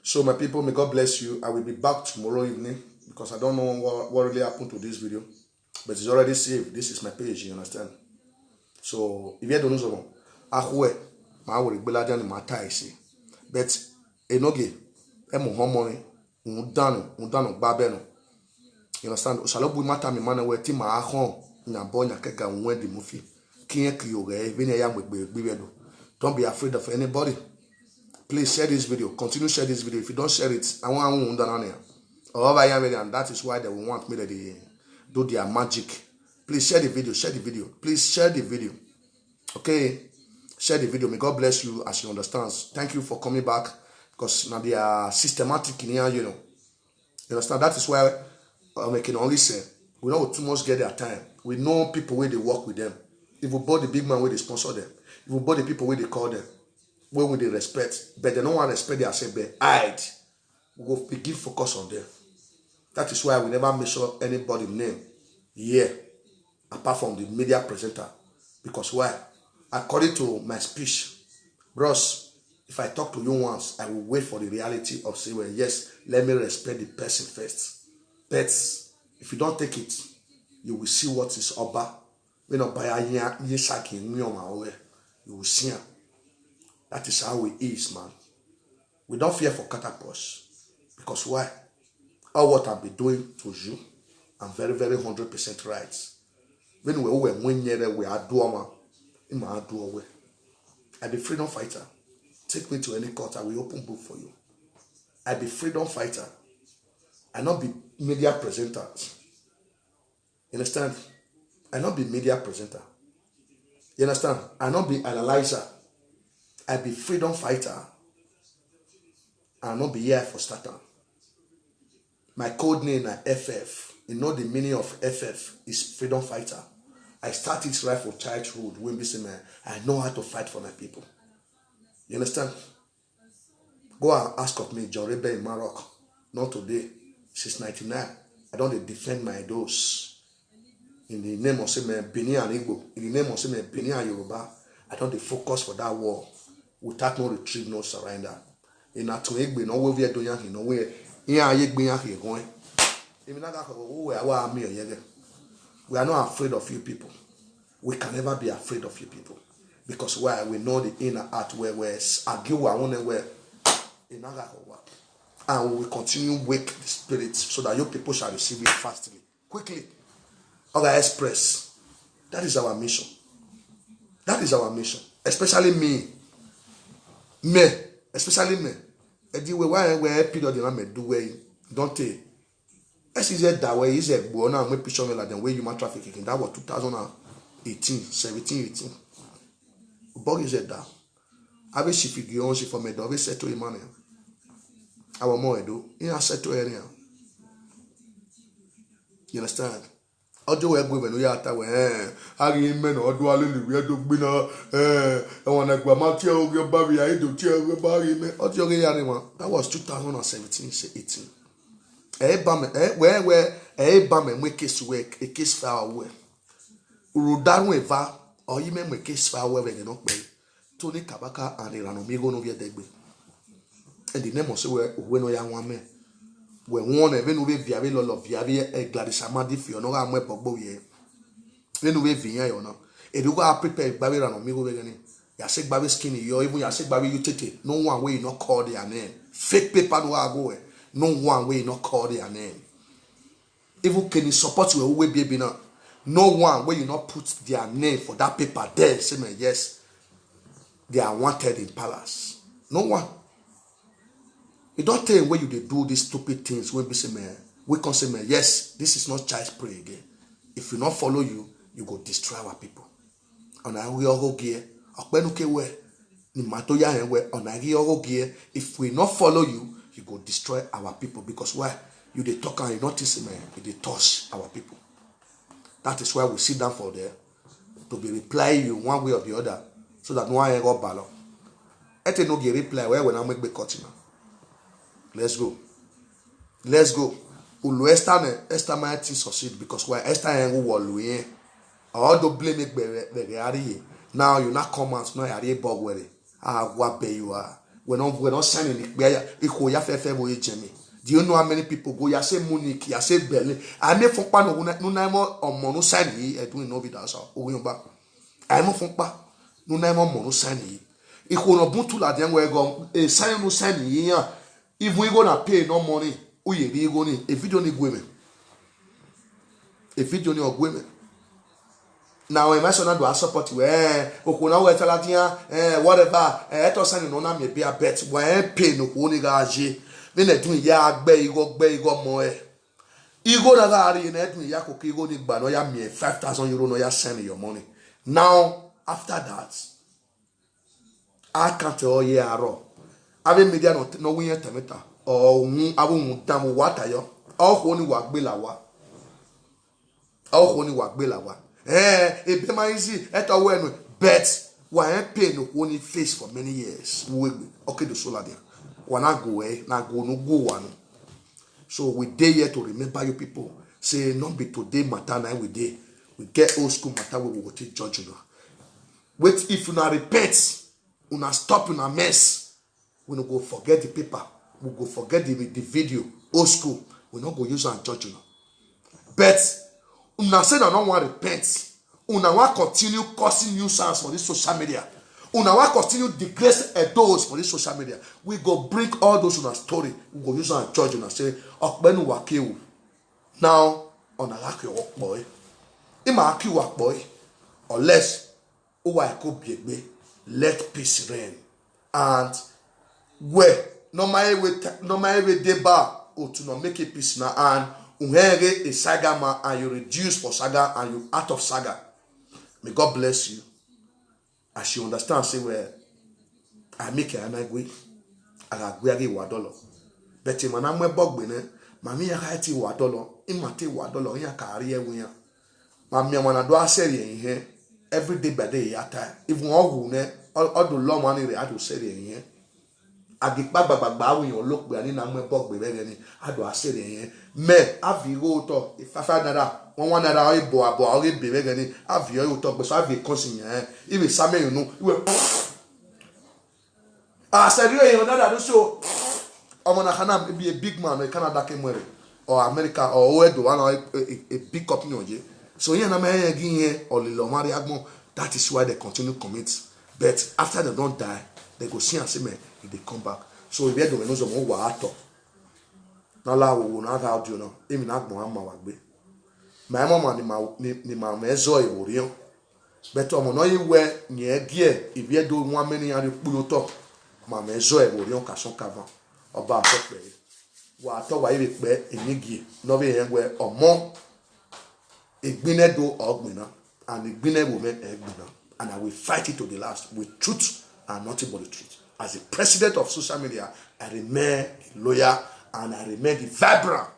So my people, may God bless you. I will be back tomorrow evening because I don't know what really happened to this video, but it's already saved. This is my page, you understand? So if you don't know, I will be glad in my tie. But enoge, emo homoni, undano babeno. You understand? Osalobu mata mi mana we ti ma ahon nya bonya kega unwe di mufi. Kiye kiyoge even ya mgbe. Don't be afraid of anybody. Please share this video. Continue to share this video. If you don't share it, I want to and that is why they will want me to do their magic. Please share the video. Share the video. Please share the video. Okay? Share the video. May God bless you as you understand. Thank you for coming back because now they are systematic in here, you know. You understand? That is why I can only say we don't too much get their time. We know people where they work with them. If we bought the big man where they sponsor them, if we bought the people where they call them, where would they respect? But they don't want to respect their say, but hide. We will begin focus on them. That is why we never mention anybody's name here, apart from the media presenter. Because why? According to my speech, bros, if I talk to you once, I will wait for the reality of saying, well, yes, let me respect the person first. But if you don't take it, you will see what is Oba. You will see. That is how it is, man. We don't fear for catapults. Because why? All what I've been doing to you, I'm very, very 100% right. When we are doing, I be freedom fighter. Take me to any court, I will open book for you. I be freedom fighter. I not be media presenter. You understand? I not be media presenter. You understand? I not be analyzer. I be freedom fighter. I not be here for starter. My code name is FF. You know the meaning of FF is freedom fighter. I started right from childhood when we say, man, I know how to fight for my people. You understand? Go and ask of me, John Rebe in Morocco. Not today. Since 99. I don't defend my dose. In the name of say, Benin and Igbo. In the name of say, Benin and Yoruba. I don't focus for that war. Without no retreat, no surrender. In a to Igbo, no way we are doing it, no way. We are not afraid of you people. We can never be afraid of you people. Because why? We know the inner heart where we argue where and we will continue wake the spirit so that your people shall receive it fastly, quickly. Other express. That is our mission. That is our mission. Especially me. Especially me. Why period in do way don't take. As is that way is a born and make picture like the way human trafficking. That was 2018, 17, 18. Bog is that. I wish if you go for me, do settle Emmanuel. Our more do in a settle area. You understand? Ojo we go when we are that way. Ari men or do a little we do bina I want to go ma tia o go baby I do tia go baby me. Ojo ge yare man. That was 2017, 18. Where make case work a case file away. Urudaru eva or you make case file where they not pay. Tony Kabaka and Iranomigo no via degbe. And the name of say when we are one man. When one even we via love via Gladys Amadi for no am pogbo ye. Then we via you know. If you go prepare baby Iranomigo again. Ya say baby skinny, you even ya say baby you take. No one way you not call their name. Fake paper no go. No one way not call their name. Even can you support you way baby now? No one way you not put their name for that paper there. Say me yes, they are wanted in palace. No one. You don't tell where you they do these stupid things when we say man, we can say man, yes, this is not child's play again. If we not follow you, you go destroy our people. And I will go gear. If we not follow you, you go destroy our people. Because why? You they talk and you notice man, you they touch our people. That is why we sit down for there to be replying you one way or the other, so that no one ever balance. I no get reply where when I make the cutting. Let's go. Let's go. Ulu Esther might succeed because why Esther and who will all the blame it now you not come out now you bog where what be you are we're not signing it. Iko ya fefe wo ejemi. Do you know how many people go? Ya say Munich, ya say Berlin. I may fumpa no na mo omo no sign yi edun no vida so. Oyinba. I mo fumpa no na mo no sign yi. Iko no buntu la den we go e sign no sign yi ya. If we go na pay no money, uye bi go ni e video ni gweme. E video ni ogweme. Now, I mentioned that I support you. Okuna we tell dia whatever. Eto send no na me be a bet. When pay no ko ni gaje. Me na tun ya gbe igo mo e. Igo na ga ri na tun ya ko ki igo ni gba no ya me 5,000 euro no ya send your money. Now, after that, I can't tell you aro. Ave media no wi temeta. O hu abu mu dam wata yo. O ko ni wa gbe lawa. O ko ni wa gbe lawa. It be my easy at a when bet why pay no only face for many years. Okay, the solar there. When I go away, now go no go one. So we day here to remember you people. Say not be today matter now we day. We get old school matter we will take judge you. Wait if you not repent, you not stop you not mess. We no go forget the paper. We go forget the video. Old school. We not go use and judge you. Bet una say na no want repent. Una want continue causing nuisance for this social media. Una want continue disgrace those for this social media. We go bring all those on a story. We go use and judge una say okbenu wakewu. Now on a like your work boy. Ima aki work boy. Unless uwa eko biegbe. Let peace reign. And where no my way deba or to not make a peace now and unhere a saga man and you reduce for saga and you out of saga. May God bless you. As you understand, say where I make an agui, I agree $1. But in my name, Bogbine, Mammy, I had $1, in my $1 in a career winner. Mammy, when I do a series in here, every day by day, if one who all the long money they had to say in here. I get back when you look where I didn't bog with any. I do a say in here. Me, have you go talk if I find that one that I boy, I'll be begging. Have you talk, but I've been causing you. If it's something you know, you will. I said, you know that so. I'm on a Hanam, be a big man, a Canada came with or America or where do I a big company. So, here, I'm here or Lilo Mariagmo. That is why they continue to commit. But after they don't die, they go see and say, man, if they come back. So, if you don't know some more water. Now, la will not have you know. Even not Mohammed Wagbe. My mama ni ma mezo e worion. But I'm not where near gear. If you do 1 million and you put up, my mezo e worion cason cavant. Or bar top. What I will bear in Nigi. No be where or more. A binedo or winner and a bined woman a winner. And I will fight it to the last with truth and nothing but the truth. As the president of social media, I remain a lawyer and I remain the vibrant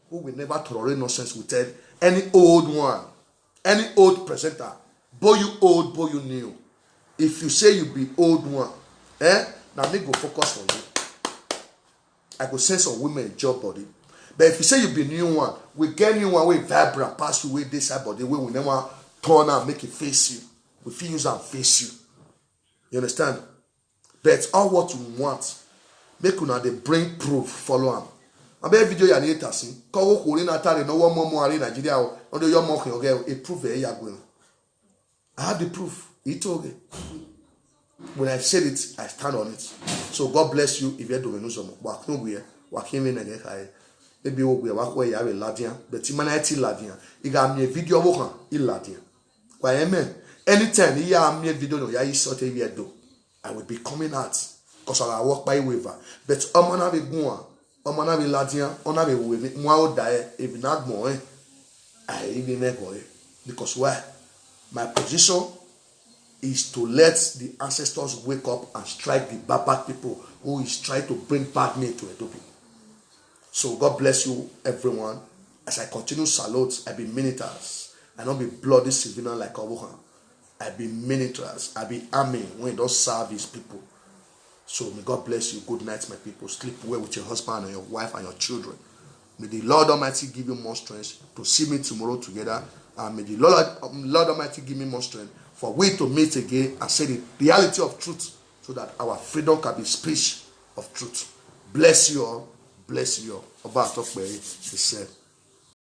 who will never tolerate nonsense with any old one, any old presenter. Boy you old, boy you new. If you say you be old one, now me go focus on you. I go send some women job body. But if you say you be new one, we get new one, we vibrant, pass you with this side body, we will never turn and make it face you. We feel use and face you. You understand? But all what you want, make una they bring proof, follow am. I bet video ya need to see. Call who in Atari, no one more in Nigeria, or the young monkey, okay, a proof a yaguin. I have the proof. It's okay. When I said it, I stand on it. So God bless you if you do know some work. No, we are in again. Maybe we work where you have a Ladian, but Timanati Ladian. You got me a video of in Ladian. Why, amen. Anytime you have me a video, no, you sort of do. I will be coming out because I walk by waiver. But I'm gonna be going. I'm gonna be Ladian. I'm gonna be with moi die. If not more, I even make boy. Because why? My position is to let the ancestors wake up and strike the bad people who is trying to bring bad name to Edo people. So God bless you, everyone. As I continue salute, I be ministers. I don't be bloody civilian like Obuhan. I be ministers. I be army when you don't serve his people. So may God bless you. Good night, my people. Sleep well with your husband and your wife and your children. May the Lord Almighty give you more strength to see me tomorrow together. And may the Lord Almighty give me more strength for we to meet again and say the reality of truth so that our freedom can be speech of truth. Bless you all. Bless you all. Oba Atokperi, he said.